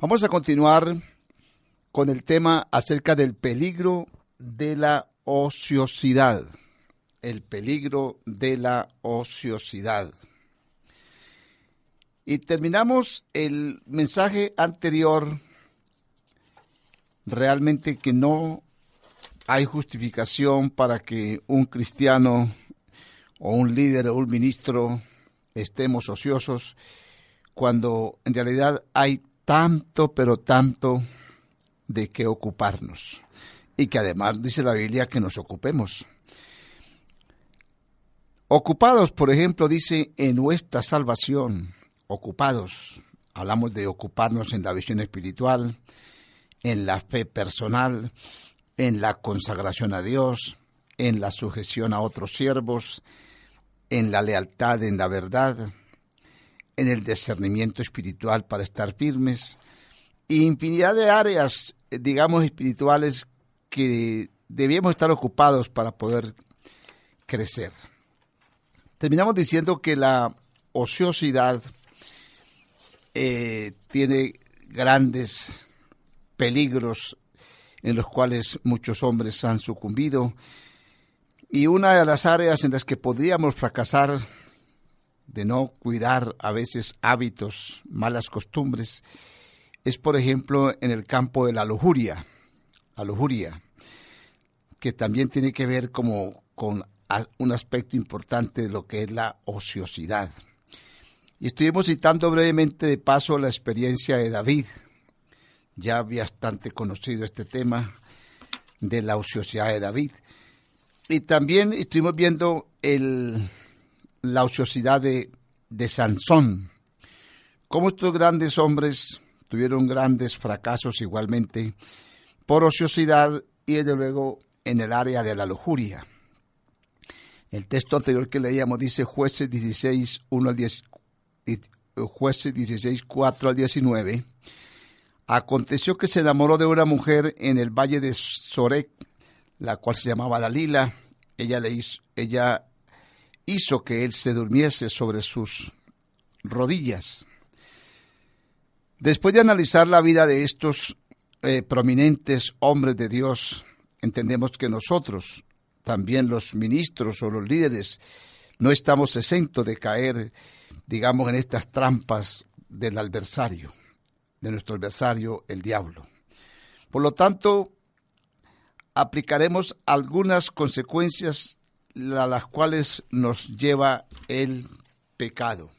Vamos a continuar con el tema acerca del peligro de la ociosidad. El peligro de la ociosidad. Y terminamos el mensaje anterior realmente que no hay justificación para que un cristiano o un líder o un ministro estemos ociosos cuando en realidad hay tanto, pero tanto de qué ocuparnos. Y que además dice la Biblia que nos ocupemos. Ocupados, por ejemplo, dice en nuestra salvación, ocupados. Hablamos de ocuparnos en la visión espiritual, en la fe personal, en la consagración a Dios, en la sujeción a otros siervos, en la lealtad, en la verdad, en el discernimiento espiritual para estar firmes, y infinidad de áreas, digamos, espirituales que debíamos estar ocupados para poder crecer. Terminamos diciendo que la ociosidad tiene grandes peligros en los cuales muchos hombres han sucumbido, y una de las áreas en las que podríamos fracasar de no cuidar a veces hábitos, malas costumbres, es por ejemplo en el campo de la lujuria, que también tiene que ver como con un aspecto importante de lo que es la ociosidad. Y estuvimos citando brevemente de paso la experiencia de David. Ya había bastante conocido este tema de la ociosidad de David. Y también estuvimos viendo la ociosidad de Sansón. Cómo estos grandes hombres tuvieron grandes fracasos igualmente por ociosidad y desde luego en el área de la lujuria. El texto anterior que leíamos dice Jueces 16, 1 al 10, Jueces 16, 4 al 19. Aconteció que se enamoró de una mujer en el valle de Sorek, la cual se llamaba Dalila. Ella hizo que él se durmiese sobre sus rodillas. Después de analizar la vida de estos prominentes hombres de Dios, entendemos que nosotros, también los ministros o los líderes, no estamos exentos de caer, digamos, en estas trampas del adversario, de nuestro adversario, el diablo. Por lo tanto, aplicaremos algunas consecuencias a las cuales nos lleva el pecado.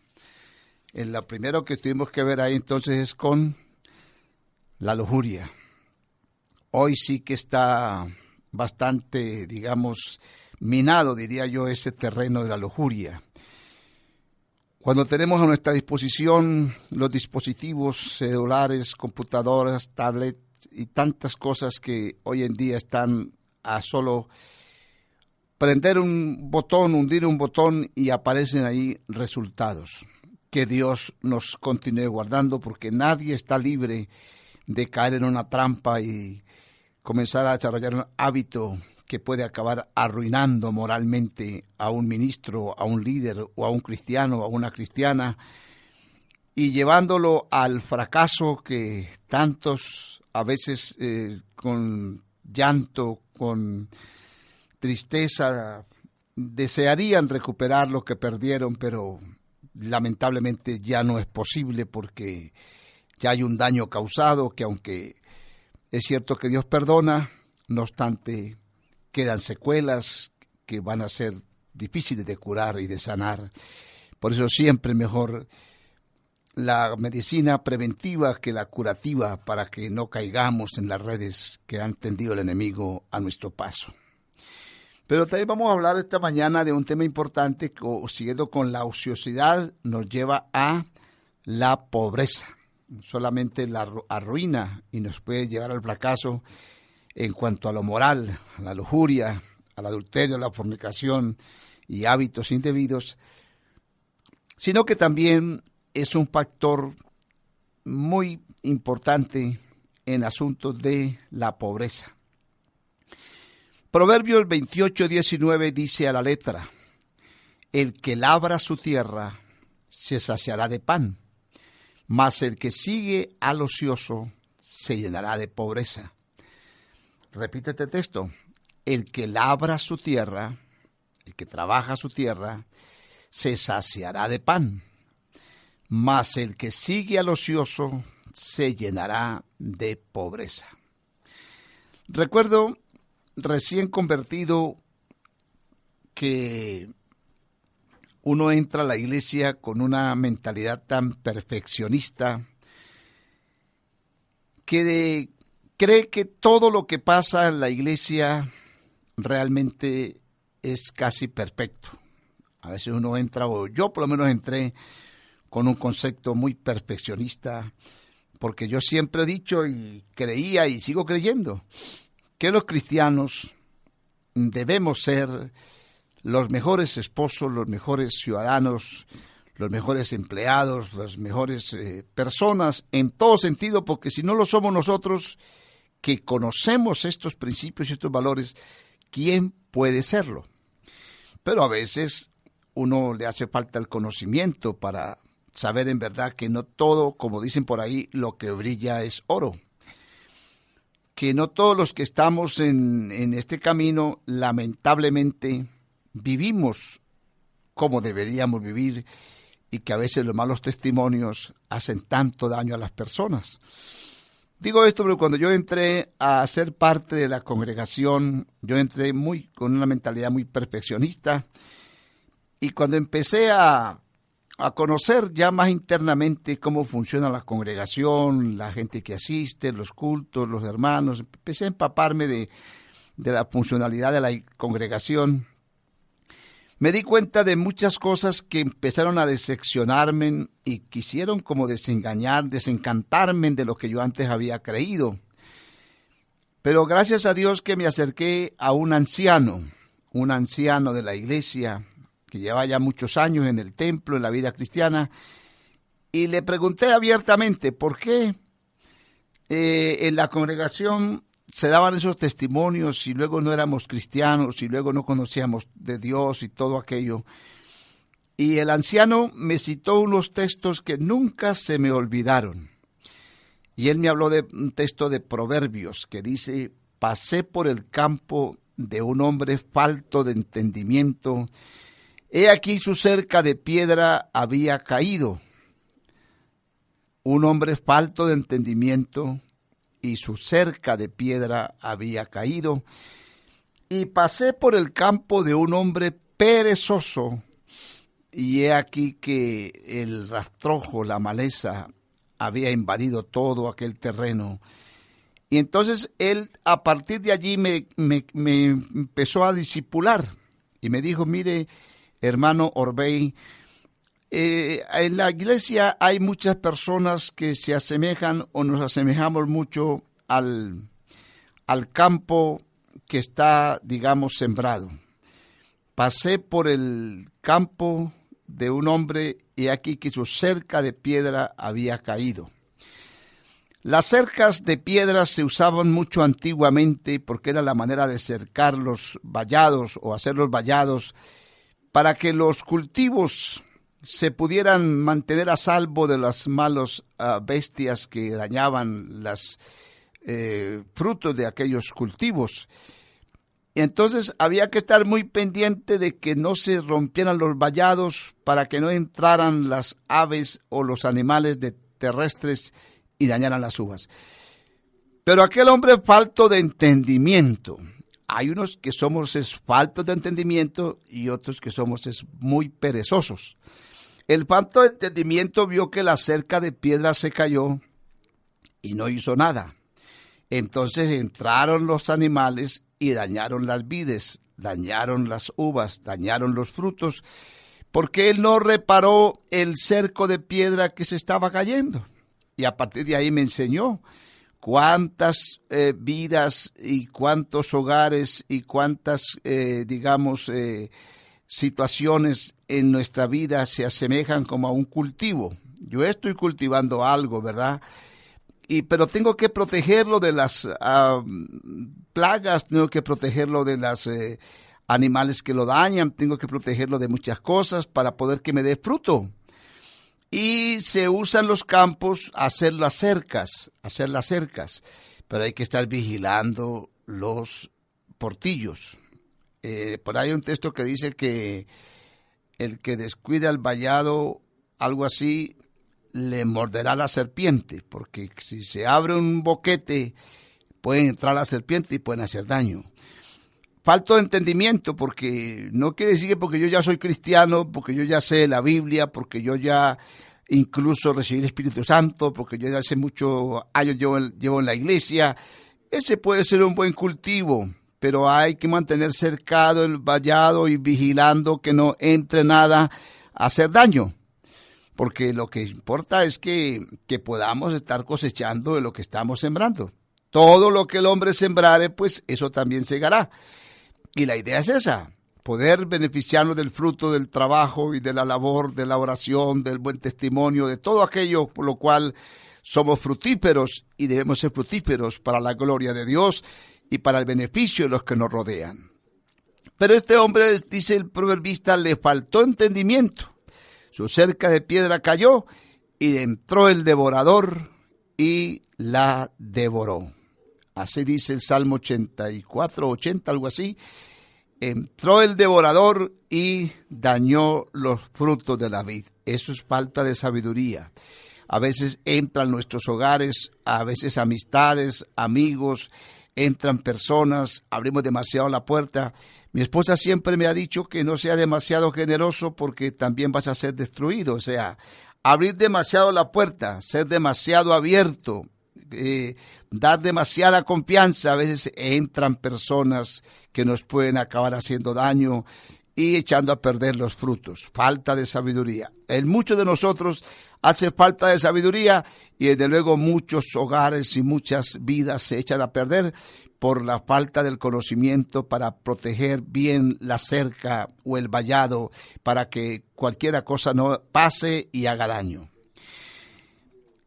Lo primero que tuvimos que ver ahí entonces es con la lujuria. Hoy sí que está bastante, digamos, minado, diría yo, ese terreno de la lujuria. Cuando tenemos a nuestra disposición los dispositivos celulares, computadoras, tablets y tantas cosas que hoy en día están a solo prender un botón, hundir un botón y aparecen ahí resultados. Que Dios nos continúe guardando porque nadie está libre de caer en una trampa y comenzar a desarrollar un hábito que puede acabar arruinando moralmente a un ministro, a un líder o a un cristiano o a una cristiana y llevándolo al fracaso que tantos a veces con llanto, con tristeza desearían recuperar lo que perdieron, pero lamentablemente ya no es posible porque ya hay un daño causado que aunque es cierto que Dios perdona, no obstante quedan secuelas que van a ser difíciles de curar y de sanar. Por eso siempre mejor la medicina preventiva que la curativa para que no caigamos en las redes que ha tendido el enemigo a nuestro paso. Pero también vamos a hablar esta mañana de un tema importante que, siguiendo con la ociosidad, nos lleva a la pobreza. Solamente la arruina y nos puede llevar al fracaso en cuanto a lo moral, a la lujuria, al adulterio, a la fornicación y hábitos indebidos, sino que también es un factor muy importante en asuntos de la pobreza. Proverbios 28:19 dice a la letra: el que labra su tierra se saciará de pan, mas el que sigue al ocioso se llenará de pobreza. Repite este texto: el que labra su tierra, el que trabaja su tierra, se saciará de pan, mas el que sigue al ocioso se llenará de pobreza. Recuerdo, recién convertido, que uno entra a la iglesia con una mentalidad tan perfeccionista que cree que todo lo que pasa en la iglesia realmente es casi perfecto. A veces uno entra, o yo por lo menos entré, con un concepto muy perfeccionista, porque yo siempre he dicho y creía y sigo creyendo que los cristianos debemos ser los mejores esposos, los mejores ciudadanos, los mejores empleados, las mejores personas en todo sentido, porque si no lo somos nosotros, que conocemos estos principios y estos valores, ¿quién puede serlo? Pero a veces uno le hace falta el conocimiento para saber en verdad que no todo, como dicen por ahí, lo que brilla es oro. Que no todos los que estamos en este camino, lamentablemente, vivimos como deberíamos vivir, y que a veces los malos testimonios hacen tanto daño a las personas. Digo esto porque cuando yo entré a ser parte de la congregación, yo entré con una mentalidad muy perfeccionista, y cuando empecé a conocer ya más internamente cómo funciona la congregación, la gente que asiste, los cultos, los hermanos, empecé a empaparme de la funcionalidad de la congregación. Me di cuenta de muchas cosas que empezaron a decepcionarme y quisieron como desencantarme de lo que yo antes había creído. Pero gracias a Dios que me acerqué a un anciano de la iglesia, que lleva ya muchos años en el templo, en la vida cristiana, y le pregunté abiertamente por qué en la congregación se daban esos testimonios y luego no éramos cristianos y luego no conocíamos de Dios y todo aquello. Y el anciano me citó unos textos que nunca se me olvidaron. Y él me habló de un texto de Proverbios que dice: pasé por el campo de un hombre falto de entendimiento, he aquí su cerca de piedra había caído. Un hombre falto de entendimiento, y su cerca de piedra había caído. Y pasé por el campo de un hombre perezoso, y he aquí que el rastrojo, la maleza, había invadido todo aquel terreno. Y entonces él, a partir de allí, me empezó a discipular, y me dijo: mire, hermano Orbey, en la iglesia hay muchas personas que se asemejan o nos asemejamos mucho al campo que está, digamos, sembrado. Pasé por el campo de un hombre y aquí que su cerca de piedra había caído. Las cercas de piedra se usaban mucho antiguamente porque era la manera de cercar los vallados o hacer los vallados para que los cultivos se pudieran mantener a salvo de las malas bestias que dañaban los frutos de aquellos cultivos. Y entonces había que estar muy pendiente de que no se rompieran los vallados para que no entraran las aves o los animales terrestres y dañaran las uvas. Pero aquel hombre falto de entendimiento, hay unos que somos faltos de entendimiento y otros que somos muy perezosos. El falto de entendimiento vio que la cerca de piedra se cayó y no hizo nada. Entonces entraron los animales y dañaron las vides, dañaron las uvas, dañaron los frutos, porque él no reparó el cerco de piedra que se estaba cayendo. Y a partir de ahí me enseñó cuántas vidas y cuántos hogares y cuántas, situaciones en nuestra vida se asemejan como a un cultivo. Yo estoy cultivando algo, ¿verdad? Pero tengo que protegerlo de las plagas, tengo que protegerlo de los animales que lo dañan, tengo que protegerlo de muchas cosas para poder que me dé fruto. y se usan los campos a hacer las cercas, pero hay que estar vigilando los portillos. Por ahí hay un texto que dice que el que descuida el vallado, algo así, le morderá la serpiente, porque si se abre un boquete, pueden entrar la serpiente y pueden hacer daño. Falta de entendimiento, porque no quiere decir que porque yo ya soy cristiano, porque yo ya sé la Biblia, porque yo ya incluso recibí el Espíritu Santo, porque yo ya hace muchos años llevo en la iglesia. Ese puede ser un buen cultivo, pero hay que mantener cercado el vallado y vigilando que no entre nada a hacer daño. Porque lo que importa es que podamos estar cosechando de lo que estamos sembrando. Todo lo que el hombre sembrare, pues eso también segará. Y la idea es esa, poder beneficiarnos del fruto del trabajo y de la labor, de la oración, del buen testimonio, de todo aquello por lo cual somos fructíferos y debemos ser fructíferos para la gloria de Dios y para el beneficio de los que nos rodean. Pero este hombre, dice el proverbista, le faltó entendimiento. Su cerca de piedra cayó y entró el devorador y la devoró. Así dice el Salmo 84, 80, algo así. Entró el devorador y dañó los frutos de la vid. Eso es falta de sabiduría. A veces entran nuestros hogares, a veces amistades, amigos, entran personas, abrimos demasiado la puerta. Mi esposa siempre me ha dicho que no sea demasiado generoso porque también vas a ser destruido. O sea, abrir demasiado la puerta, ser demasiado abierto, dar demasiada confianza. A veces entran personas que nos pueden acabar haciendo daño y echando a perder los frutos. Falta de sabiduría. En muchos de nosotros hace falta de sabiduría y desde luego muchos hogares y muchas vidas se echan a perder por la falta del conocimiento para proteger bien la cerca o el vallado para que cualquier cosa no pase y haga daño.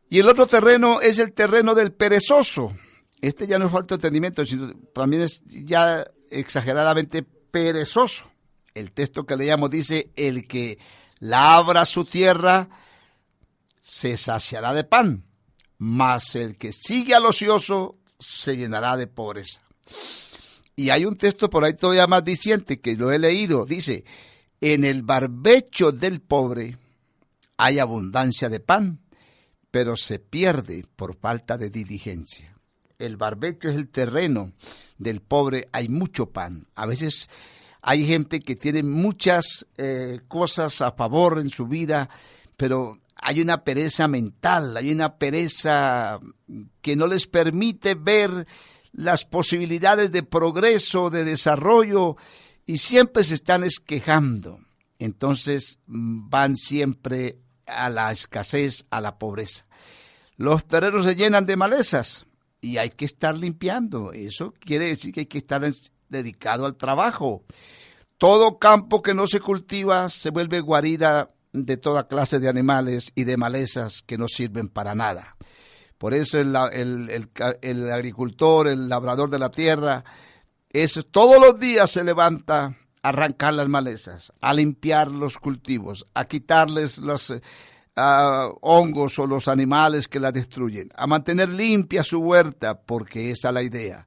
Y el otro terreno es el terreno del perezoso. Este ya no es falta de entendimiento, sino también es ya exageradamente perezoso. El texto que leíamos dice, el que labra su tierra se saciará de pan, mas el que sigue al ocioso se llenará de pobreza. Y hay un texto por ahí todavía más diciente que lo he leído, dice, en el barbecho del pobre hay abundancia de pan, pero se pierde por falta de diligencia. El barbecho es el terreno del pobre, hay mucho pan. A veces hay gente que tiene muchas cosas a favor en su vida, pero hay una pereza mental, hay una pereza que no les permite ver las posibilidades de progreso, de desarrollo, y siempre se están quejando. Entonces van siempre a la escasez, a la pobreza. Los terrenos se llenan de malezas y hay que estar limpiando. Eso quiere decir que hay que estar dedicado al trabajo. Todo campo que no se cultiva se vuelve guarida de toda clase de animales y de malezas que no sirven para nada. Por eso el agricultor, el labrador de la tierra, todos los días se levanta a arrancar las malezas, a limpiar los cultivos, a quitarles los hongos o los animales que la destruyen, a mantener limpia su huerta, porque esa es la idea.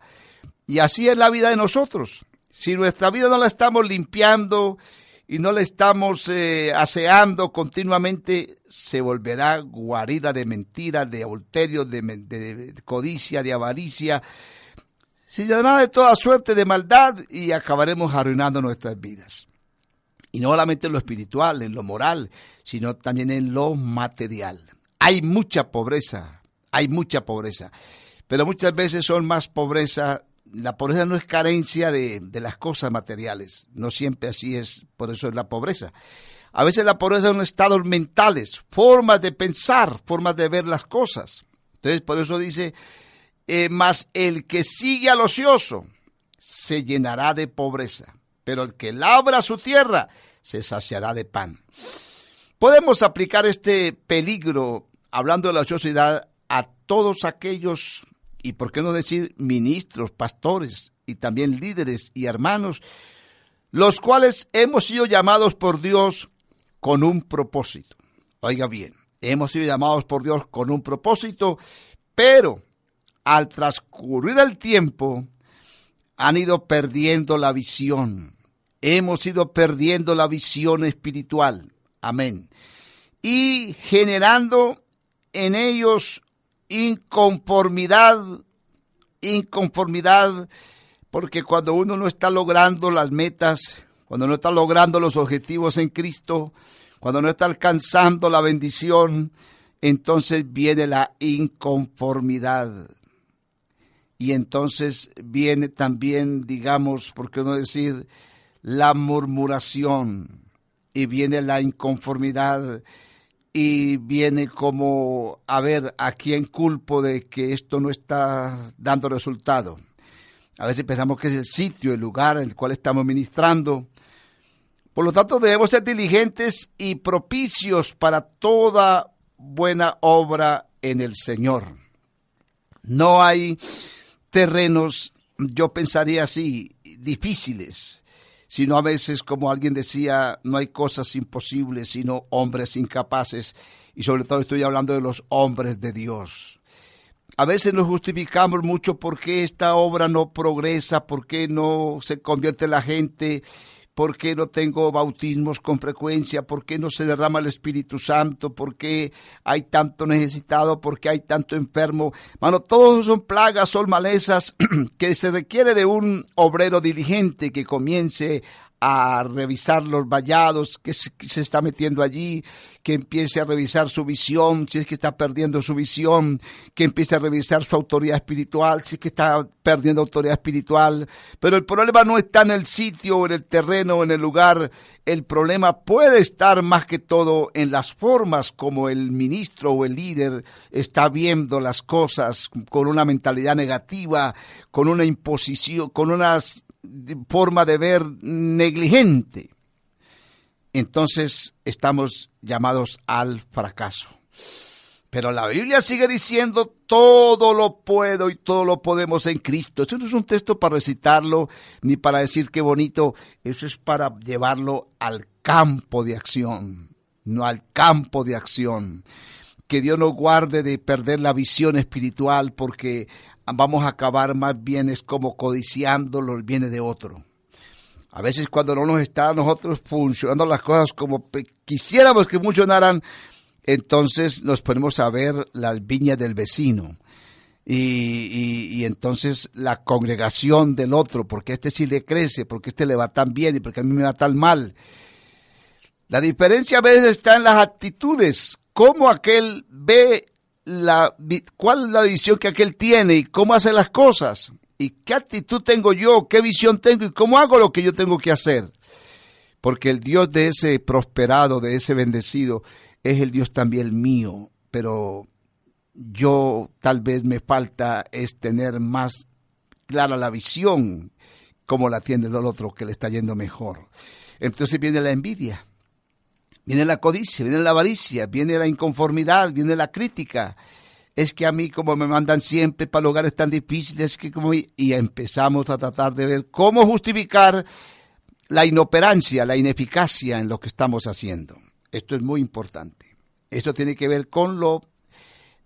Y así es la vida de nosotros. Si nuestra vida no la estamos limpiando y no la estamos aseando continuamente, se volverá guarida de mentiras, de adulterio, de codicia, de avaricia. Se llenará de toda suerte de maldad y acabaremos arruinando nuestras vidas. Y no solamente en lo espiritual, en lo moral, sino también en lo material. Hay mucha pobreza, pero muchas veces son más pobreza. La pobreza no es carencia de las cosas materiales, no siempre así es, por eso es la pobreza. A veces la pobreza son estados mentales, formas de pensar, formas de ver las cosas. Entonces, por eso dice, mas el que sigue al ocioso se llenará de pobreza, pero el que labra su tierra se saciará de pan. Podemos aplicar este peligro, hablando de la ociosidad, a todos aquellos, y por qué no decir ministros, pastores y también líderes y hermanos, los cuales hemos sido llamados por Dios con un propósito. Oiga bien, hemos sido llamados por Dios con un propósito, pero al transcurrir el tiempo han ido perdiendo la visión. Hemos ido perdiendo la visión espiritual. Amén. Y generando en ellos inconformidad, porque cuando uno no está logrando las metas, cuando no está logrando los objetivos en Cristo, cuando no está alcanzando la bendición, entonces viene la inconformidad. Y entonces viene también, digamos, por qué no decir, la murmuración, y viene la inconformidad, y viene como, a ver, ¿a quién culpo de que esto no está dando resultado? A veces pensamos que es el sitio, el lugar en el cual estamos ministrando. Por lo tanto, debemos ser diligentes y propicios para toda buena obra en el Señor. No hay terrenos, yo pensaría así, difíciles, sino a veces, como alguien decía, no hay cosas imposibles, sino hombres incapaces, y sobre todo estoy hablando de los hombres de Dios. A veces nos justificamos mucho por qué esta obra no progresa, por qué no se convierte la gente, por qué no tengo bautismos con frecuencia, por qué no se derrama el Espíritu Santo, por qué hay tanto necesitado, por qué hay tanto enfermo. Mano, todos son plagas, son malezas que se requiere de un obrero diligente que comience a revisar los vallados que se está metiendo allí, que empiece a revisar su visión, si es que está perdiendo su visión, que empiece a revisar su autoridad espiritual, si es que está perdiendo autoridad espiritual. Pero el problema no está en el sitio, en el terreno, en el lugar. El problema puede estar más que todo en las formas como el ministro o el líder está viendo las cosas, con una mentalidad negativa, con una imposición, con unas forma de ver negligente. Entonces estamos llamados al fracaso. Pero la Biblia sigue diciendo, todo lo puedo y todo lo podemos en Cristo. Eso no es un texto para recitarlo, ni para decir qué bonito. Eso es para llevarlo al campo de acción, no al campo de acción. Que Dios nos guarde de perder la visión espiritual, porque vamos a acabar más bien es como codiciando los bienes de otro. A veces cuando no nos está a nosotros funcionando las cosas como quisiéramos que funcionaran, entonces nos ponemos a ver las viñas del vecino y entonces la congregación del otro, porque a este sí le crece, porque a este le va tan bien y porque a mí me va tan mal. La diferencia a veces está en las actitudes, cómo aquel ve cuál es la visión que aquel tiene y cómo hace las cosas, y qué actitud tengo yo, qué visión tengo y cómo hago lo que yo tengo que hacer. Porque el Dios de ese prosperado, de ese bendecido, es el Dios también mío, pero yo tal vez me falta es tener más clara la visión como la tiene el otro que le está yendo mejor. Entonces viene la envidia. Viene la codicia, viene la avaricia, viene la inconformidad, viene la crítica. Es que a mí como me mandan siempre para lugares tan difíciles, y empezamos a tratar de ver cómo justificar la inoperancia, la ineficacia en lo que estamos haciendo. Esto es muy importante. Esto tiene que ver con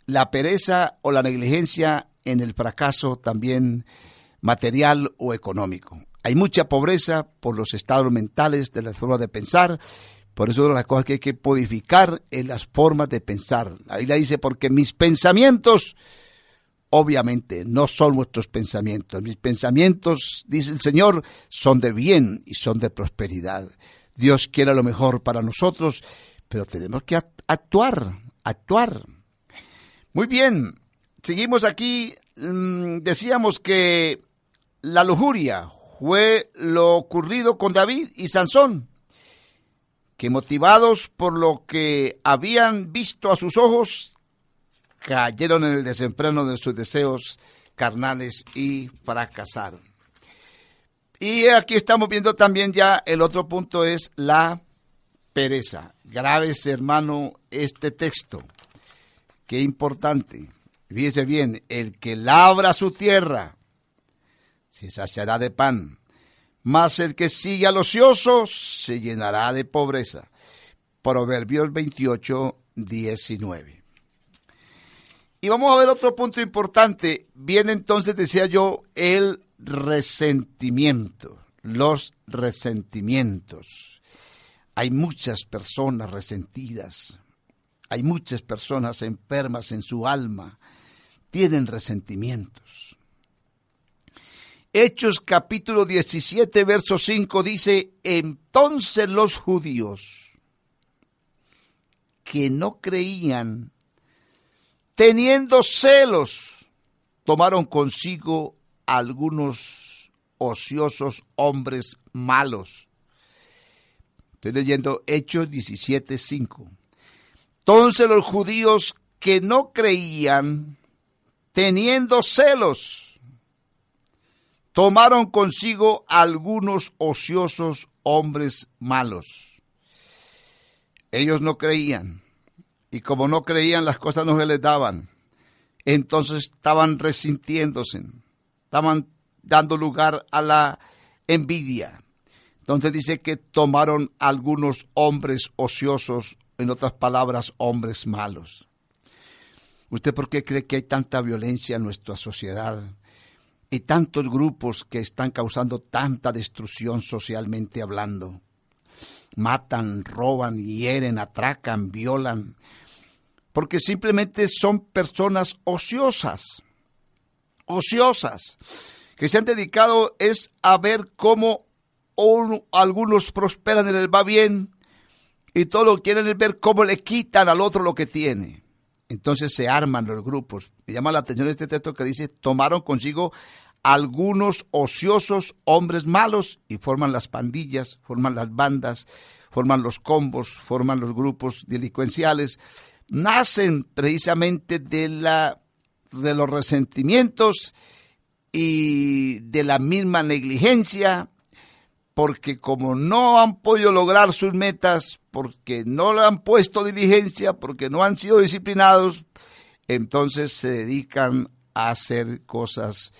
la pereza o la negligencia en el fracaso también material o económico. Hay mucha pobreza por los estados mentales de las formas de pensar. Por eso una de las cosas que hay que modificar es las formas de pensar. La Biblia dice, porque mis pensamientos, obviamente, no son nuestros pensamientos. Mis pensamientos, dice el Señor, son de bien y son de prosperidad. Dios quiere lo mejor para nosotros, pero tenemos que actuar. Muy bien, seguimos aquí. Decíamos que la lujuria fue lo ocurrido con David y Sansón, que motivados por lo que habían visto a sus ojos, cayeron en el desenfreno de sus deseos carnales y fracasaron. Y aquí estamos viendo también ya el otro punto, es la pereza. Grábese, hermano, este texto. Qué importante. Fíjese bien, el que labra su tierra se saciará de pan, mas el que sigue al ocioso se llenará de pobreza. Proverbios 28, 19. Y vamos a ver otro punto importante. Viene entonces, decía yo, el resentimiento, los resentimientos. Hay muchas personas resentidas, hay muchas personas enfermas en su alma, tienen resentimientos. Hechos capítulo 17, verso 5 dice, entonces los judíos que no creían, teniendo celos, tomaron consigo algunos ociosos hombres malos. Estoy leyendo Hechos 17, 5. Entonces los judíos que no creían, teniendo celos, tomaron consigo algunos ociosos hombres malos. Ellos no creían, y como no creían, las cosas no se les daban. Entonces estaban resintiéndose, estaban dando lugar a la envidia. Entonces dice que tomaron algunos hombres ociosos, en otras palabras, hombres malos. ¿Usted por qué cree que hay tanta violencia en nuestra sociedad? Y tantos grupos que están causando tanta destrucción socialmente hablando. Matan, roban, hieren, atracan, violan. Porque simplemente son personas ociosas. Ociosas. Que se han dedicado es a ver cómo algunos prosperan y les va bien. Y todo lo que quieren es ver cómo le quitan al otro lo que tiene. Entonces se arman los grupos. Me llama la atención este texto que dice, tomaron consigo algunos ociosos hombres malos y forman las pandillas, forman las bandas, forman los combos, forman los grupos delincuenciales. Nacen precisamente de los resentimientos y de la misma negligencia, porque como no han podido lograr sus metas, porque no le han puesto diligencia, porque no han sido disciplinados, entonces se dedican a hacer cosas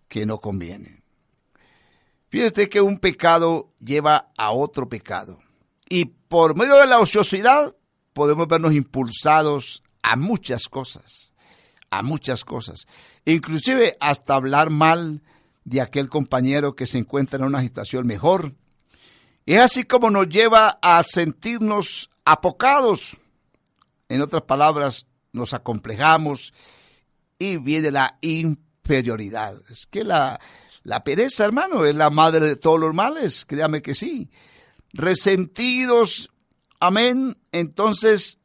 que no convienen. Fíjese que un pecado lleva a otro pecado. Y por medio de la ociosidad podemos vernos impulsados a muchas cosas. Inclusive hasta hablar mal de aquel compañero que se encuentra en una situación mejor. Es así como nos lleva a sentirnos apocados. En otras palabras, nos acomplejamos y viene la inferioridad. Es que la pereza, hermano, es la madre de todos los males, créame que sí. Resentidos, amén, entonces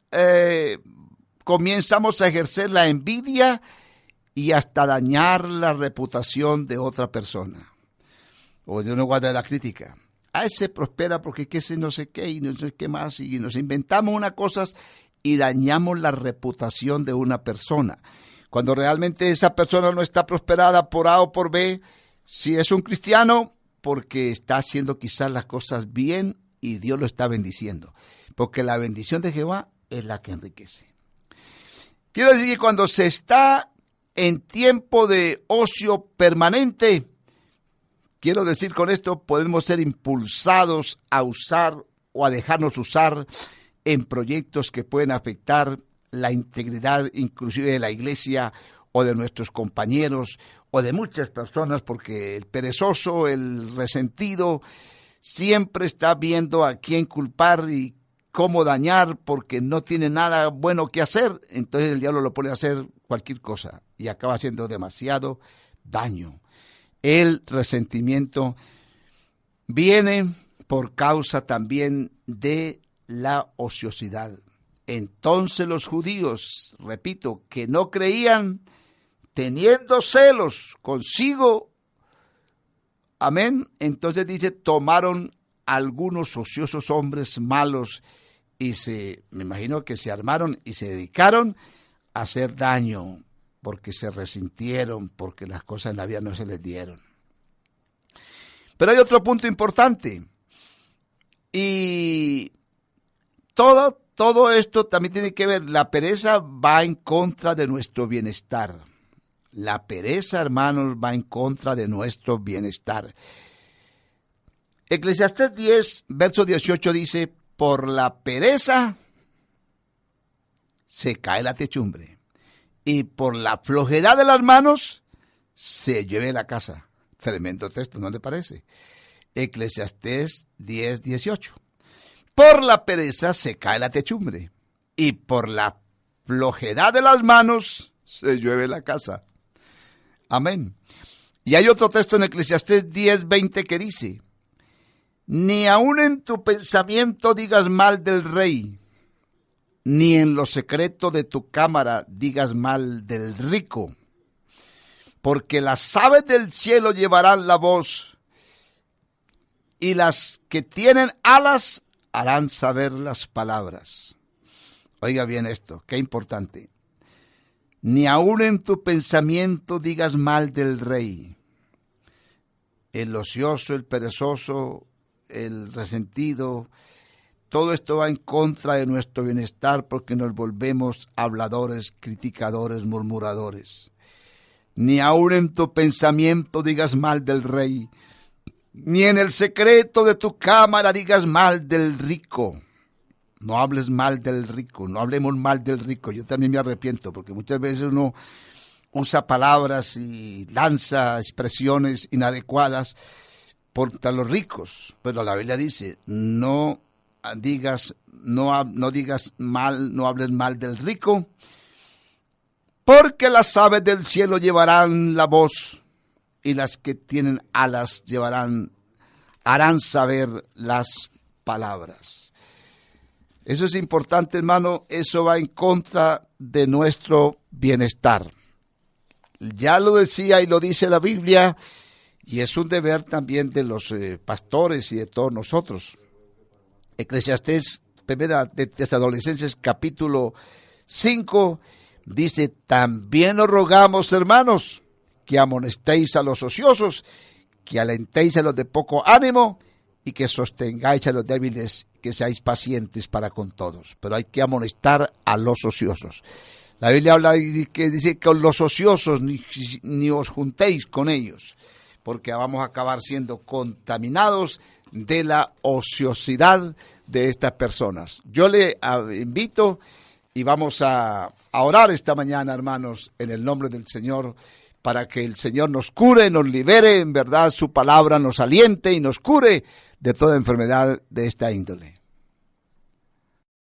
comenzamos a ejercer la envidia y hasta dañar la reputación de otra persona. O Dios no guarda la crítica. Ese prospera porque que ese no sé qué y no sé qué más, y nos inventamos unas cosas y dañamos la reputación de una persona. Cuando realmente esa persona no está prosperada por A o por B, si es un cristiano, porque está haciendo quizás las cosas bien y Dios lo está bendiciendo. Porque la bendición de Jehová es la que enriquece. Quiero decir que cuando se está en tiempo de ocio permanente, quiero decir con esto, podemos ser impulsados a usar o a dejarnos usar en proyectos que pueden afectar la integridad inclusive de la iglesia o de nuestros compañeros o de muchas personas, porque el perezoso, el resentido, siempre está viendo a quién culpar y cómo dañar porque no tiene nada bueno que hacer. Entonces el diablo lo pone a hacer cualquier cosa y acaba haciendo demasiado daño. El resentimiento viene por causa también de la ociosidad. Entonces los judíos, repito, que no creían, teniendo celos consigo, amén, entonces dice, tomaron algunos ociosos hombres malos y me imagino que se armaron y se dedicaron a hacer daño, porque se resintieron, porque las cosas en la vida no se les dieron. Pero hay otro punto importante, y todo esto también tiene que ver, la pereza va en contra de nuestro bienestar. La pereza, hermanos, va en contra de nuestro bienestar. Eclesiastés 10, verso 18 dice, por la pereza se cae la techumbre, y por la flojedad de las manos se lleve la casa. Tremendo texto, ¿no le parece? Eclesiastés 10:18. Por la pereza se cae la techumbre, y por la flojedad de las manos se llueve la casa. Amén. Y hay otro texto en Eclesiastés 10:20 que dice: ni aun en tu pensamiento digas mal del rey, ni en lo secreto de tu cámara digas mal del rico, porque las aves del cielo llevarán la voz, y las que tienen alas harán saber las palabras. Oiga bien esto, qué importante. Ni aun en tu pensamiento digas mal del rey. El ocioso, el perezoso, el resentido, todo esto va en contra de nuestro bienestar porque nos volvemos habladores, criticadores, murmuradores. Ni aun en tu pensamiento digas mal del rey, ni en el secreto de tu cámara digas mal del rico. No hables mal del rico, no hablemos mal del rico. Yo también me arrepiento porque muchas veces uno usa palabras y lanza expresiones inadecuadas contra los ricos, pero la Biblia dice, no digas mal, no hables mal del rico, porque las aves del cielo llevarán la voz, y las que tienen alas harán saber las palabras. Eso es importante, hermano, eso va en contra de nuestro bienestar. Ya lo decía y lo dice la Biblia, y es un deber también de los pastores y de todos nosotros. Eclesiastés, primera de Tesalonicenses, capítulo 5, dice: también os rogamos, hermanos, que amonestéis a los ociosos, que alentéis a los de poco ánimo, y que sostengáis a los débiles, que seáis pacientes para con todos. Pero hay que amonestar a los ociosos. La Biblia habla que dice que con los ociosos ni os juntéis con ellos, porque vamos a acabar siendo contaminados de la ociosidad de estas personas. Yo le invito y vamos a orar esta mañana, hermanos, en el nombre del Señor, para que el Señor nos cure, nos libere, en verdad su palabra nos aliente y nos cure de toda enfermedad de esta índole.